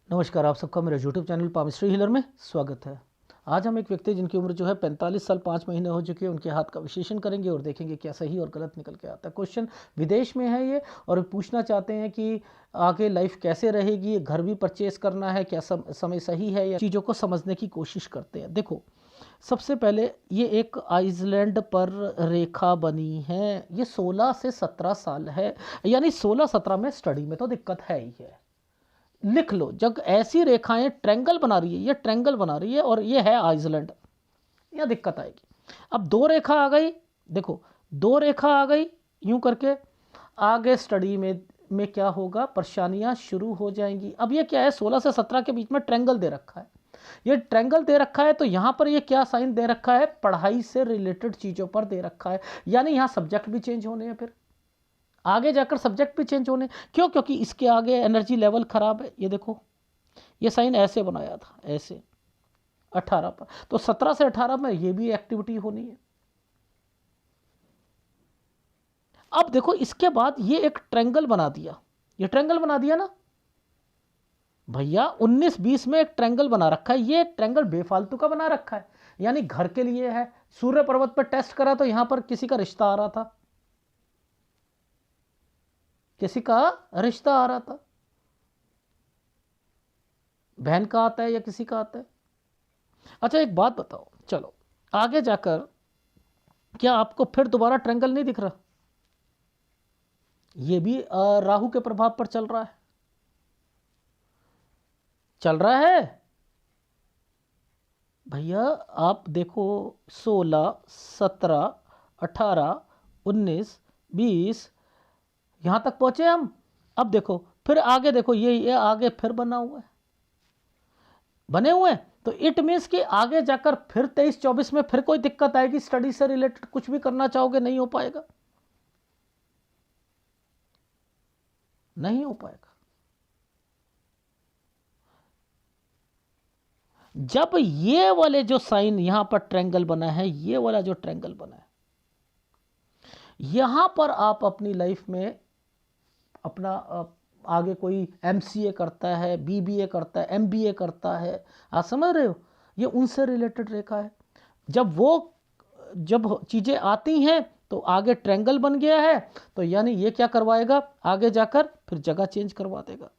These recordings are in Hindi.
नमस्कार, आप सबका मेरे यूट्यूब चैनल पामिस्ट्री हीलर में स्वागत है। आज हम एक व्यक्ति जिनकी उम्र जो है 45 साल 5 महीने हो चुके हैं, उनके हाथ का विश्लेषण करेंगे और देखेंगे क्या सही और गलत निकल के आता है। क्वेश्चन विदेश में है ये, और पूछना चाहते हैं कि आगे लाइफ कैसे रहेगी, घर भी परचेस करना है, क्या समय सही है, या चीज़ों को समझने की कोशिश करते हैं। देखो, सबसे पहले ये एक आइसलैंड पर रेखा बनी है, ये 16 से 17 साल है, यानी 16-17 में स्टडी में तो दिक्कत है ही है। लिख लो, जब ऐसी रेखाएं ट्रेंगल बना रही है, ये ट्रेंगल बना रही है और ये है आइसलैंड, यह दिक्कत आएगी। अब दो रेखा आ गई, देखो दो रेखा आ गई यूं करके, आगे स्टडी में क्या होगा, परेशानियां शुरू हो जाएंगी। अब ये क्या है, 16 से 17 के बीच में ट्रेंगल दे रखा है, ये ट्रेंगल दे रखा है, तो यहां पर ये क्या साइन दे रखा है, पढ़ाई से रिलेटेड चीजों पर दे रखा है, यानी यहां सब्जेक्ट भी चेंज होने हैं, फिर आगे जाकर सब्जेक्ट भी चेंज होने। क्यों? क्योंकि इसके आगे एनर्जी लेवल खराब है। ये देखो, ये साइन ऐसे बनाया था, ऐसे 18 पर, तो 17 से 18 में ये भी एक्टिविटी होनी है। अब देखो, इसके बाद ये एक ट्रेंगल बना दिया, ये ट्रेंगल बना दिया ना भैया, 19-20 में एक ट्रेंगल बना रखा है। ये ट्रेंगल बेफालतू का बना रखा है, यानी घर के लिए है। सूर्य पर्वत पर टेस्ट करा तो यहां पर किसी का रिश्ता आ रहा था, किसी का रिश्ता आ रहा था, बहन का आता है या किसी का आता है। अच्छा एक बात बताओ, चलो आगे जाकर, क्या आपको फिर दोबारा ट्रेंगल नहीं दिख रहा? ये भी राहु के प्रभाव पर चल रहा है, चल रहा है भैया। आप देखो, 16, 17, 18, 19, 20, यहां तक पहुंचे हम। अब देखो फिर आगे, देखो ये आगे फिर बना हुआ है, बने हुए हैं, तो इट मीन्स कि आगे जाकर फिर 23-24 में फिर कोई दिक्कत आएगी, स्टडी से रिलेटेड कुछ भी करना चाहोगे नहीं हो पाएगा, नहीं हो पाएगा। जब ये वाले जो साइन यहां पर ट्रेंगल बना है, ये वाला जो ट्रेंगल बना है, यहां पर आप अपनी लाइफ में अपना आगे कोई एमसीए करता है, बीबीए करता है, एमबीए करता है, आप समझ रहे हो, ये उनसे रिलेटेड रेखा है। जब चीजें आती हैं तो आगे ट्रेंगल बन गया है, तो यानी ये क्या करवाएगा, आगे जाकर फिर जगह चेंज करवा देगा,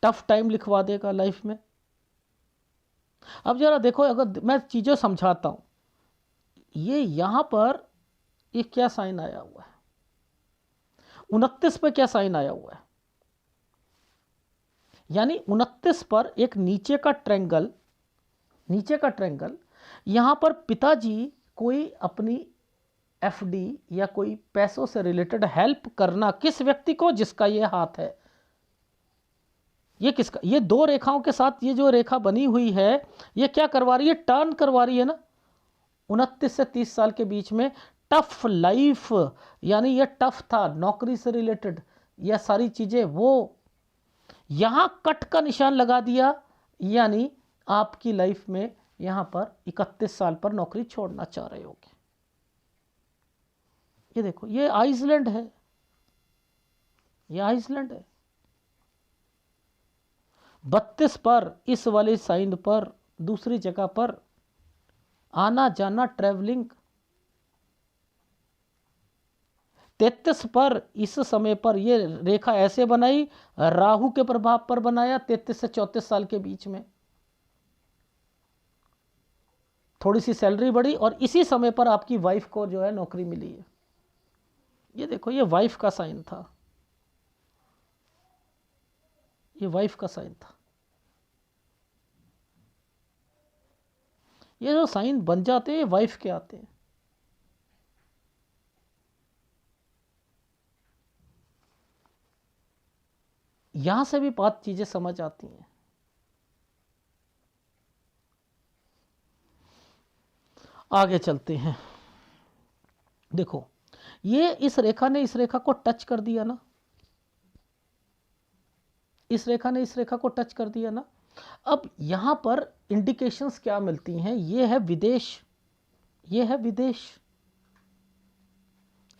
टफ टाइम लिखवा देगा लाइफ में। अब जरा देखो, अगर मैं चीजें समझाता हूं, ये यहां पर ये क्या साइन आया हुआ है, 29 पे क्या साइन आया हुआ है, यानी 29 पर एक नीचे का ट्रेंगल, नीचे का ट्रेंगल, यहां पर पिताजी कोई अपनी एफडी या कोई पैसों से रिलेटेड हेल्प करना, किस व्यक्ति को, जिसका ये हाथ है, ये किसका, ये दो रेखाओं के साथ ये जो रेखा बनी हुई है, ये क्या करवा रही है, टर्न करवा रही है ना 29 से 30 साल के बीच में। टफ लाइफ, यानी ये टफ था, नौकरी से रिलेटेड यह सारी चीजें, वो यहां कट का निशान लगा दिया, यानी आपकी लाइफ में यहां पर 31 साल पर नौकरी छोड़ना चाह रहे होगे। ये देखो, ये आइसलैंड है, ये आइसलैंड है। 32 पर इस वाले साइन पर, दूसरी जगह पर आना जाना, ट्रेवलिंग। 33 पर इस समय पर ये रेखा ऐसे बनाई, राहु के प्रभाव पर बनाया, 33 से 34 साल के बीच में थोड़ी सी सैलरी बढ़ी, और इसी समय पर आपकी वाइफ को जो है नौकरी मिली है। ये देखो, ये वाइफ का साइन था, ये वाइफ का साइन था। ये जो साइन बन जाते हैं वाइफ के आते हैं। यहां से भी बात चीजें समझ आती हैं। आगे चलते हैं, देखो ये इस रेखा ने इस रेखा को टच कर दिया ना, इस रेखा ने इस रेखा को टच कर दिया ना। अब यहां पर इंडिकेशंस क्या मिलती हैं, ये है विदेश, ये है विदेश,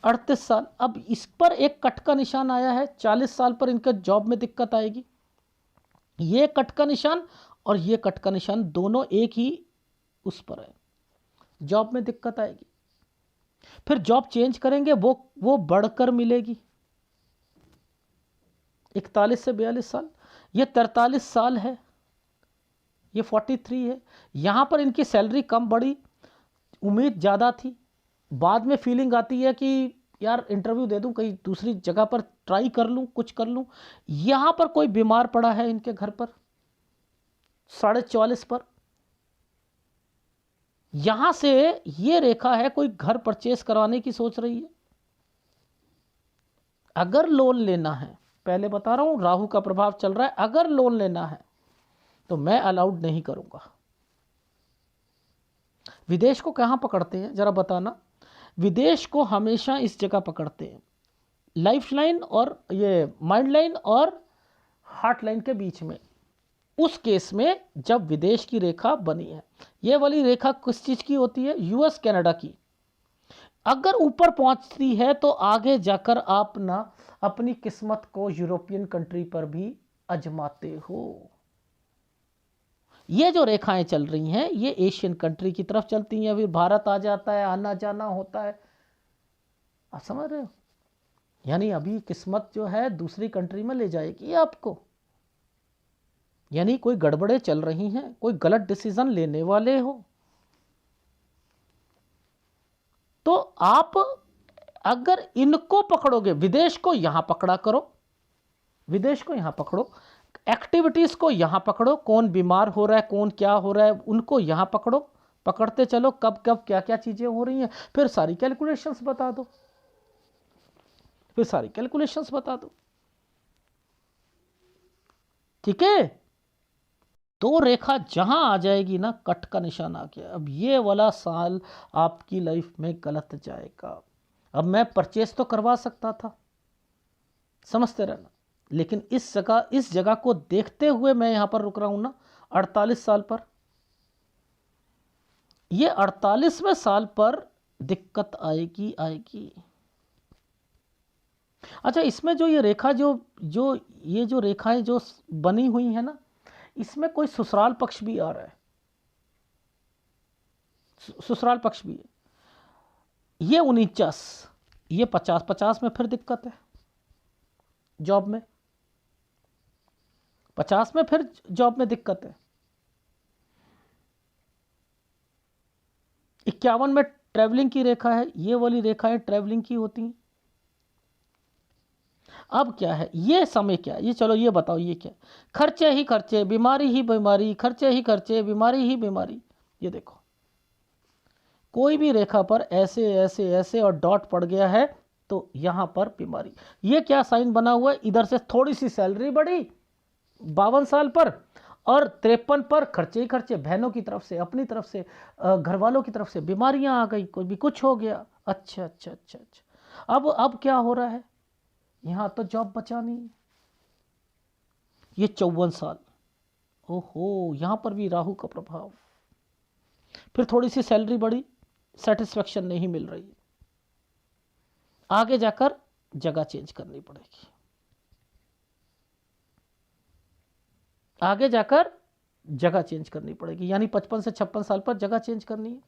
38 साल। अब इस पर एक कट का निशान आया है, 40 साल पर इनका जॉब में दिक्कत आएगी। ये कट का निशान और ये कट का निशान दोनों एक ही उस पर है, जॉब में दिक्कत आएगी। फिर जॉब चेंज करेंगे, वो बढ़कर मिलेगी। 41 से 42 साल, ये 43 साल है, ये 43 है। यहां पर इनकी सैलरी कम बढ़ी, उम्मीद ज़्यादा थी। बाद में फीलिंग आती है कि यार इंटरव्यू दे दूं, कहीं दूसरी जगह पर ट्राई कर लूं, कुछ कर लूं। यहां पर कोई बीमार पड़ा है इनके घर पर 44.5 पर। यहां से ये रेखा है, कोई घर परचेस करवाने की सोच रही है। अगर लोन लेना है, पहले बता रहा हूं राहु का प्रभाव चल रहा है, अगर लोन लेना है तो मैं अलाउड नहीं करूंगा। विदेश को कहां पकड़ते हैं जरा बताना। विदेश को हमेशा इस जगह पकड़ते हैं, लाइफ लाइन और ये माइंड लाइन और हार्ट लाइन के बीच में। उस केस में जब विदेश की रेखा बनी है, ये वाली रेखा किस चीज की होती है? यूएस कनाडा की। अगर ऊपर पहुंचती है तो आगे जाकर आप ना अपनी किस्मत को यूरोपियन कंट्री पर भी आजमाते हो। ये जो रेखाएं चल रही हैं ये एशियन कंट्री की तरफ चलती हैं, फिर भारत आ जाता है, आना जाना होता है। आप समझ रहे हो? यानी अभी किस्मत जो है दूसरी कंट्री में ले जाएगी आपको। यानी कोई गड़बड़े चल रही हैं, कोई गलत डिसीजन लेने वाले हो। तो आप अगर इनको पकड़ोगे, विदेश को यहां पकड़ा करो, विदेश को यहां पकड़ो, एक्टिविटीज को यहां पकड़ो, कौन बीमार हो रहा है, कौन क्या हो रहा है, उनको यहां पकड़ो, पकड़ते चलो कब कब क्या क्या चीजें हो रही हैं, फिर सारी कैलकुलेशंस बता दो, फिर सारी कैलकुलेशंस बता दो। ठीक है? तो रेखा जहां आ जाएगी ना, कट का निशान आ गया। अब ये वाला साल आपकी लाइफ में गलत जाएगा। अब मैं परचेस तो करवा सकता था, समझते रहना, लेकिन इस जगह को देखते हुए मैं यहां पर रुक रहा हूं ना 48 साल पर। ये 48वें साल पर दिक्कत आएगी आएगी। अच्छा, इसमें जो ये रेखा ये जो रेखाएं जो बनी हुई है ना, इसमें कोई ससुराल पक्ष भी आ रहा है, ससुराल पक्ष भी है। ये 49, ये 50 में फिर दिक्कत है जॉब में, 50 में फिर जॉब में दिक्कत है। 51 में ट्रैवलिंग की रेखा है, ये वाली रेखाएं ट्रैवलिंग की होती हैं। अब क्या है ये समय, क्या ये, चलो ये बताओ ये क्या? खर्चे ही खर्चे, बीमारी ही बीमारी, खर्चे ही खर्चे, बीमारी ही बीमारी। ये देखो, कोई भी रेखा पर ऐसे ऐसे ऐसे और डॉट पड़ गया है तो यहां पर बीमारी। ये क्या साइन बना हुआ है? इधर से थोड़ी सी सैलरी बढ़ी 52 साल पर, और 53 पर खर्चे ही खर्चे, बहनों की तरफ से, अपनी तरफ से, घर वालों की तरफ से बीमारियां आ गई, कोई भी कुछ हो गया। अच्छा अच्छा अच्छा अच्छा। अब क्या हो रहा है? यहां तो जॉब बचा नहीं। ये 54 साल, ओहो, यहां पर भी राहु का प्रभाव। फिर थोड़ी सी सैलरी बढ़ी, सेटिस्फेक्शन नहीं मिल रही, आगे जाकर जगह चेंज करनी पड़ेगी, आगे जाकर जगह चेंज करनी पड़ेगी। यानी 55 से 56 साल पर जगह चेंज करनी है।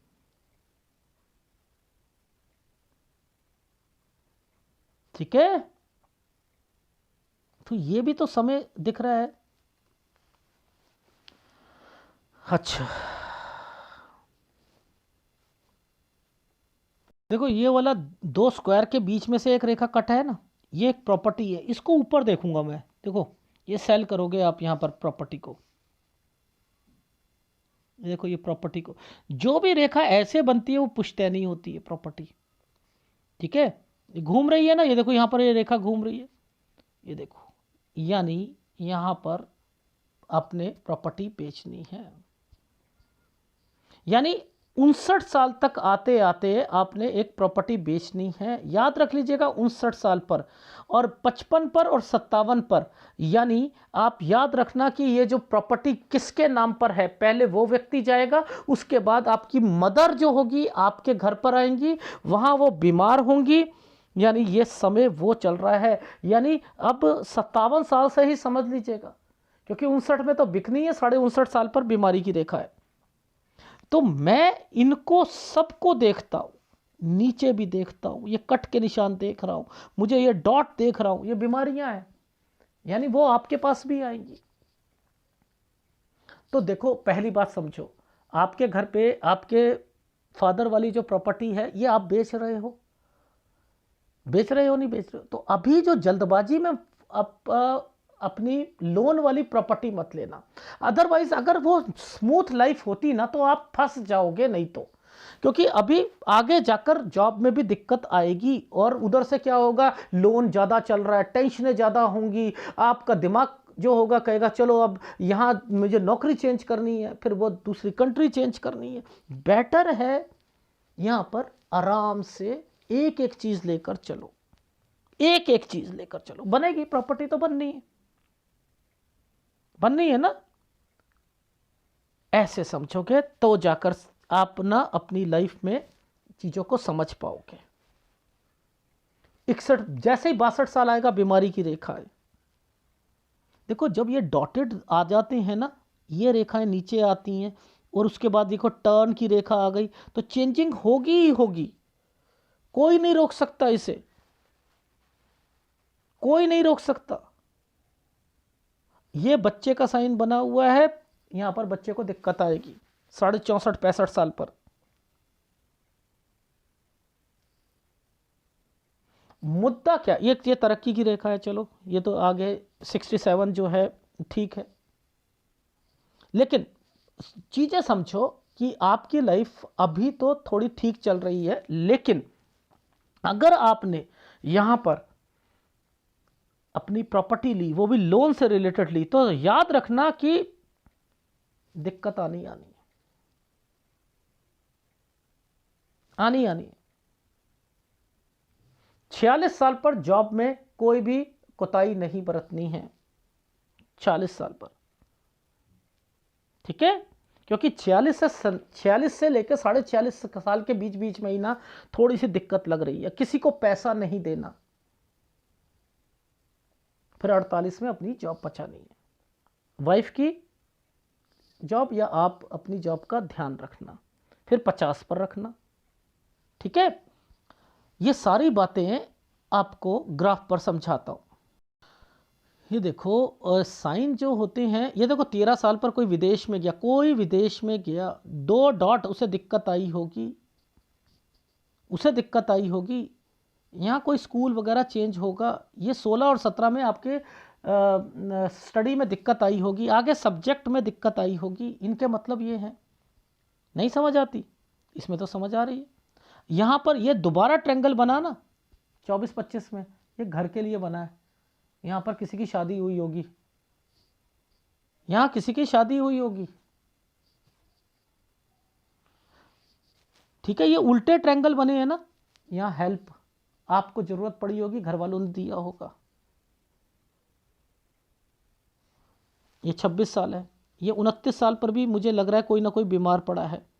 ठीक है? तो ये भी तो समय दिख रहा है। अच्छा, देखो ये वाला 2 स्क्वायर के बीच में से एक रेखा कट है ना, ये एक प्रॉपर्टी है, इसको ऊपर देखूंगा मैं। देखो ये सेल करोगे आप यहां पर प्रॉपर्टी को, देखो ये प्रॉपर्टी को, जो भी रेखा ऐसे बनती है वो पुश्तैनी होती है प्रॉपर्टी। ठीक है? ये घूम रही है ना, ये देखो यहां पर ये रेखा घूम रही है, ये देखो, यानी यहां पर आपने प्रॉपर्टी बेचनी है। यानी 59 साल तक आते आते आपने एक प्रॉपर्टी बेचनी है, याद रख लीजिएगा 59 साल पर, और 55 पर और 57 पर। यानी आप याद रखना कि ये जो प्रॉपर्टी किसके नाम पर है, पहले वो व्यक्ति जाएगा, उसके बाद आपकी मदर जो होगी आपके घर पर आएंगी, वहां वो बीमार होंगी, यानी ये समय वो चल रहा है, यानी अब 57 साल से ही समझ लीजिएगा, क्योंकि 59 में तो बिकनी है, 59.5 साल पर बीमारी की रेखा है। तो मैं इनको सबको देखता हूं, नीचे भी देखता हूं, ये कट के निशान देख रहा हूं, मुझे ये डॉट देख रहा हूं, ये बीमारियां हैं, यानी वो आपके पास भी आएंगी। तो देखो, पहली बात समझो, आपके घर पे आपके फादर वाली जो प्रॉपर्टी है ये आप बेच रहे हो, नहीं बेच रहे हो, तो अभी जो जल्दबाजी में अपनी लोन वाली प्रॉपर्टी मत लेना। अदरवाइज अगर वो स्मूथ लाइफ होती ना तो आप फंस जाओगे, नहीं तो, क्योंकि अभी आगे जाकर जॉब में भी दिक्कत आएगी, और उधर से क्या होगा, लोन ज़्यादा चल रहा है, टेंशनें ज़्यादा होंगी, आपका दिमाग जो होगा कहेगा चलो अब यहाँ मुझे नौकरी चेंज करनी है, फिर वो दूसरी कंट्री चेंज करनी है। बेटर है यहाँ पर आराम से एक एक चीज़ लेकर चलो, एक एक चीज़ लेकर चलो, बनेगी प्रॉपर्टी तो बननी है ना। ऐसे समझोगे तो जाकर आप ना अपनी लाइफ में चीज़ों को समझ पाओगे। 61 जैसे ही 62 साल आएगा बीमारी की रेखा है। देखो, जब ये डॉटेड आ जाते हैं ना, ये रेखाएं नीचे आती हैं, और उसके बाद देखो टर्न की रेखा आ गई, तो चेंजिंग होगी ही होगी, कोई नहीं रोक सकता इसे, कोई नहीं रोक सकता। ये बच्चे का साइन बना हुआ है, यहां पर बच्चे को दिक्कत आएगी 64-65 साल पर। मुद्दा क्या, ये तरक्की की रेखा है, चलो ये तो आगे 67 जो है ठीक है, लेकिन चीजें समझो कि आपकी लाइफ अभी तो थोड़ी ठीक चल रही है, लेकिन अगर आपने यहां पर अपनी प्रॉपर्टी ली, वो भी लोन से रिलेटेड ली, तो याद रखना कि दिक्कत आनी है। 46 साल पर जॉब में कोई भी कोताही नहीं बरतनी है, 46 साल पर, ठीक है, क्योंकि 46 से लेकर 46.5 साल के बीच बीच में ही ना थोड़ी सी दिक्कत लग रही है। किसी को पैसा नहीं देना, फिर 48 में अपनी जॉब बचानी है, वाइफ की जॉब या आप अपनी जॉब का ध्यान रखना, फिर 50 पर रखना, ठीक है। ये सारी बातें आपको ग्राफ पर समझाता हूं। ये देखो साइन जो होते हैं, ये देखो 13 साल पर कोई विदेश में गया, 2 डॉट, उसे दिक्कत आई होगी, यहाँ कोई स्कूल वगैरह चेंज होगा। ये 16 और 17 में आपके स्टडी में दिक्कत आई होगी, आगे सब्जेक्ट में दिक्कत आई होगी। इनके मतलब ये है, नहीं समझ आती, इसमें तो समझ आ रही है। यहाँ पर ये दोबारा ट्रेंगल बना ना 24-25 में, ये घर के लिए बना है, यहाँ पर किसी की शादी हुई होगी, यहाँ किसी की शादी हुई होगी, ठीक है। ये उल्टे ट्रेंगल बने हैं ना, यहाँ हेल्प आपको जरूरत पड़ी होगी, घर वालों ने दिया होगा। ये 26 साल है, ये 29 साल पर भी मुझे लग रहा है कोई ना कोई बीमार पड़ा है।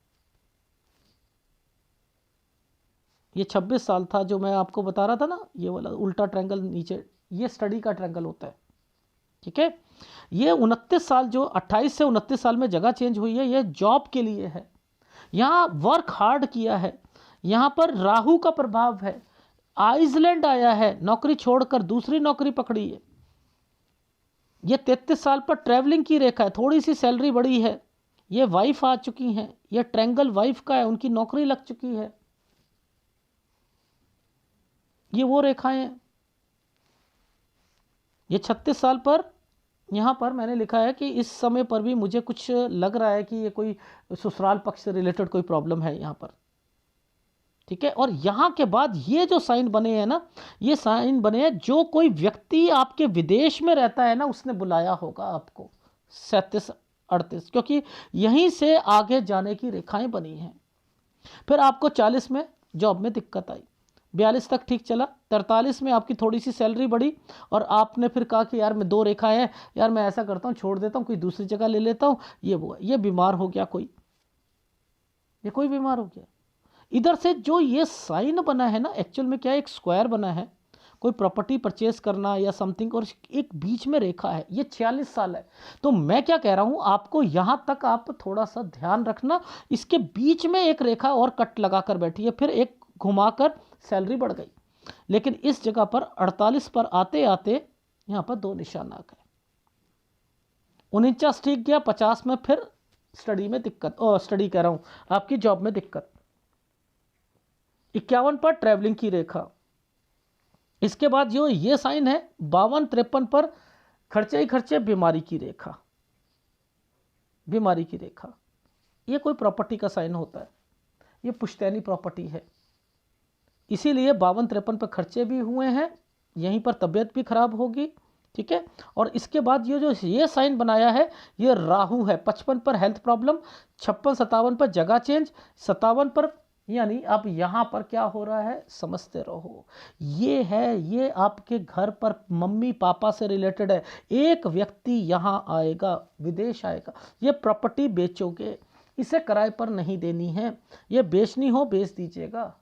ये 26 साल था जो मैं आपको बता रहा था ना, ये वाला उल्टा ट्रायंगल नीचे, ये स्टडी का ट्रायंगल होता है, ठीक है। ये 29 साल जो 28 से 29 साल में जगह चेंज हुई है, ये जॉब के लिए है, यहाँ वर्क हार्ड किया है। यहाँ पर राहु का प्रभाव है, आइसलैंड आया है, नौकरी छोड़कर दूसरी नौकरी पकड़ी है। ये 33 साल पर ट्रैवलिंग की रेखा है, थोड़ी सी सैलरी बढ़ी है। ये वाइफ आ चुकी हैं, ये ट्रायंगल वाइफ का है, उनकी नौकरी लग चुकी है। ये वो रेखाएं हैं। ये 36 साल पर, यहाँ पर मैंने लिखा है कि इस समय पर भी मुझे कुछ लग रहा है कि ये कोई ससुराल पक्ष से रिलेटेड कोई प्रॉब्लम है यहाँ पर, ठीक है। और यहाँ के बाद ये जो साइन बने हैं ना, ये साइन बने हैं जो कोई व्यक्ति आपके विदेश में रहता है ना, उसने बुलाया होगा आपको 37-38, क्योंकि यहीं से आगे जाने की रेखाएं बनी हैं। फिर आपको 40 में जॉब में दिक्कत आई, 42 तक ठीक चला, 43 में आपकी थोड़ी सी सैलरी बढ़ी, और आपने फिर कहा कि यार मैं 2 रेखाएं हैं, यार मैं ऐसा करता हूँ, छोड़ देता हूँ, कोई दूसरी जगह ले लेता हूँ। ये वो, ये बीमार हो गया कोई, ये कोई बीमार हो गया। इधर से जो ये साइन बना है ना, एक्चुअल में क्या है, एक स्क्वायर बना है, कोई प्रॉपर्टी परचेस करना या समथिंग, और एक बीच में रेखा है, ये 46 साल है। तो मैं क्या कह रहा हूं आपको, यहां तक आप थोड़ा सा ध्यान रखना, इसके बीच में एक रेखा और कट लगाकर बैठी है, फिर एक घुमाकर सैलरी बढ़ गई। लेकिन इस जगह पर 48 पर आते आते यहां पर 2 निशान आ गए, 49 ठीक गया, 50 में फिर स्टडी में दिक्कत, स्टडी कह रहा हूं आपकी जॉब में दिक्कत, 51 पर ट्रैवलिंग की रेखा। इसके बाद जो ये साइन है 52-53 पर खर्चे ही खर्चे, बीमारी की रेखा, बीमारी की रेखा। ये कोई प्रॉपर्टी का साइन होता है, ये पुश्तैनी प्रॉपर्टी है, इसीलिए 52-53 पर खर्चे भी हुए हैं, यहीं पर तबीयत भी खराब होगी, ठीक है। और इसके बाद ये जो ये साइन बनाया है ये राहु है, 55 पर हेल्थ प्रॉब्लम, 56-57 पर जगह चेंज, 57 पर, यानी अब यहाँ पर क्या हो रहा है समझते रहो। ये है, ये आपके घर पर मम्मी पापा से रिलेटेड है, एक व्यक्ति यहाँ आएगा, विदेश आएगा, ये प्रॉपर्टी बेचोगे, इसे किराए पर नहीं देनी है, ये बेचनी हो बेच दीजिएगा,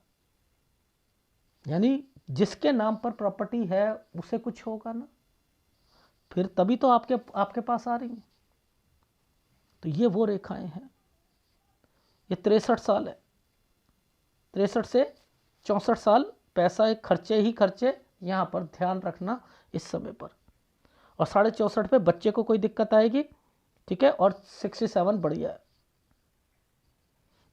यानी जिसके नाम पर प्रॉपर्टी है उसे कुछ होगा ना, फिर तभी तो आपके पास आ रही हैं। तो ये वो रेखाएं हैं। ये 63 साल है, 63 से 64 साल, पैसा एक खर्चे ही खर्चे, यहाँ पर ध्यान रखना इस समय पर। और 64.5 पे बच्चे को कोई दिक्कत आएगी, ठीक है, और 67 बढ़िया है।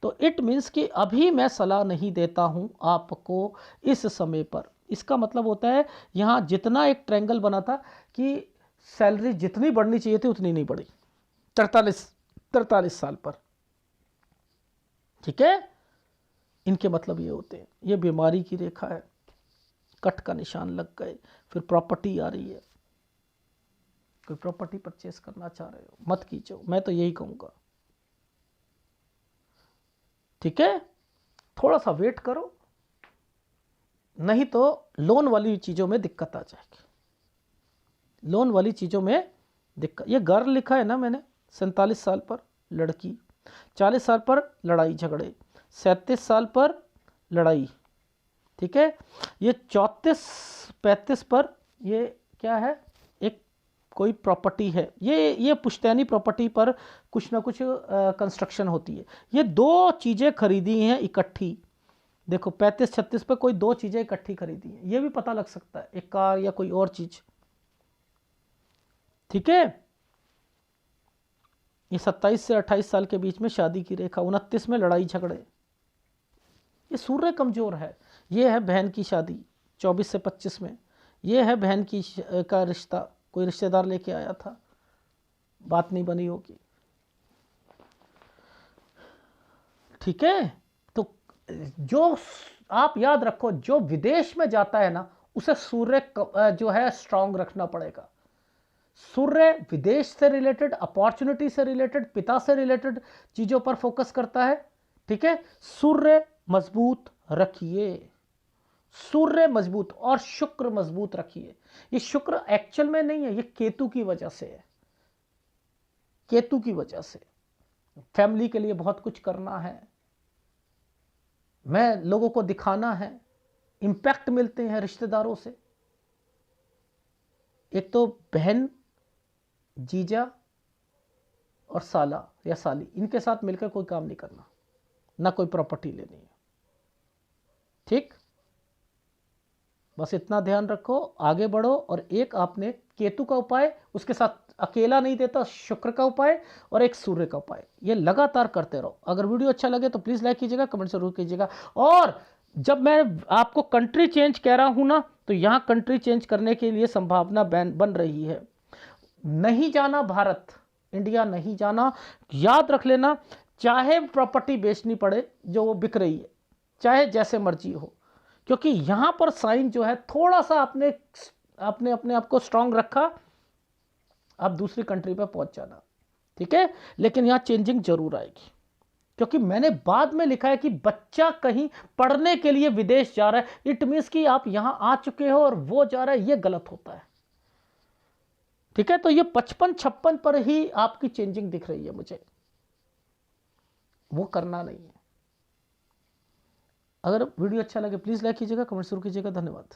तो इट मीन्स कि अभी मैं सलाह नहीं देता हूँ आपको इस समय पर। इसका मतलब होता है यहाँ जितना एक ट्रायंगल बना था कि सैलरी जितनी बढ़नी चाहिए थी उतनी नहीं बढ़ी 43 साल पर, ठीक है। इनके मतलब ये होते हैं, ये बीमारी की रेखा है, कट का निशान लग गए, फिर प्रॉपर्टी आ रही है, कोई प्रॉपर्टी परचेस करना चाह रहे हो मत कीजिए, मैं तो यही कहूँगा, ठीक है। थोड़ा सा वेट करो, नहीं तो लोन वाली चीज़ों में दिक्कत आ जाएगी, लोन वाली चीज़ों में दिक्कत। ये गर्ल लिखा है ना मैंने, 47 साल पर लड़की, 40 साल पर लड़ाई झगड़े, 37 साल पर लड़ाई, ठीक है। ये 34-35 पर ये क्या है, एक कोई प्रॉपर्टी है, ये पुश्तैनी प्रॉपर्टी पर कुछ ना कुछ कंस्ट्रक्शन होती है। ये 2 चीज़ें खरीदी हैं इकट्ठी, देखो 35-36 पर कोई 2 चीज़ें इकट्ठी खरीदी हैं, ये भी पता लग सकता है, एक कार या कोई और चीज़, ठीक है। ये 27 से 28 साल के बीच में शादी की रेखा, 29 में लड़ाई झगड़े, ये सूर्य कमजोर है। ये है बहन की शादी 24 से 25 में, ये है बहन की का रिश्ता, कोई रिश्तेदार लेके आया था, बात नहीं बनी होगी, ठीक है। तो जो आप याद रखो, जो विदेश में जाता है ना उसे सूर्य जो है स्ट्रांग रखना पड़ेगा। सूर्य विदेश से रिलेटेड, अपॉर्चुनिटी से रिलेटेड, पिता से रिलेटेड चीजों पर फोकस करता है, ठीक है। सूर्य मजबूत रखिए, सूर्य मजबूत, और शुक्र मजबूत रखिए। ये शुक्र एक्चुअल में नहीं है, ये केतु की वजह से है, केतु की वजह से। फैमिली के लिए बहुत कुछ करना है, मैं लोगों को दिखाना है, इंपैक्ट मिलते हैं रिश्तेदारों से, एक तो बहन, जीजा और साला या साली, इनके साथ मिलकर कोई काम नहीं करना, ना कोई प्रॉपर्टी लेनी है, ठीक। बस इतना ध्यान रखो, आगे बढ़ो। और एक आपने केतु का उपाय, उसके साथ अकेला नहीं देता, शुक्र का उपाय और एक सूर्य का उपाय, ये लगातार करते रहो। अगर वीडियो अच्छा लगे तो प्लीज़ लाइक कीजिएगा, कमेंट जरूर कीजिएगा। और जब मैं आपको कंट्री चेंज कह रहा हूं ना, तो यहां कंट्री चेंज करने के लिए संभावना बन रही है। नहीं जाना भारत, इंडिया नहीं जाना, याद रख लेना, चाहे प्रॉपर्टी बेचनी पड़े जो वो बिक रही है, चाहे जैसे मर्जी हो, क्योंकि यहां पर साइन जो है थोड़ा सा आपने अपने आप को स्ट्रांग रखा, आप दूसरी कंट्री पर पहुंच जाना, ठीक है। लेकिन यहां चेंजिंग जरूर आएगी, क्योंकि मैंने बाद में लिखा है कि बच्चा कहीं पढ़ने के लिए विदेश जा रहा है, इट मीन्स कि आप यहां आ चुके हो और वो जा रहा है, ये गलत होता है, ठीक है। तो ये 55-56 पर ही आपकी चेंजिंग दिख रही है मुझे, वो करना नहीं है। अगर वीडियो अच्छा लगे प्लीज़ लाइक कीजिएगा, कमेंट जरूर कीजिएगा। धन्यवाद।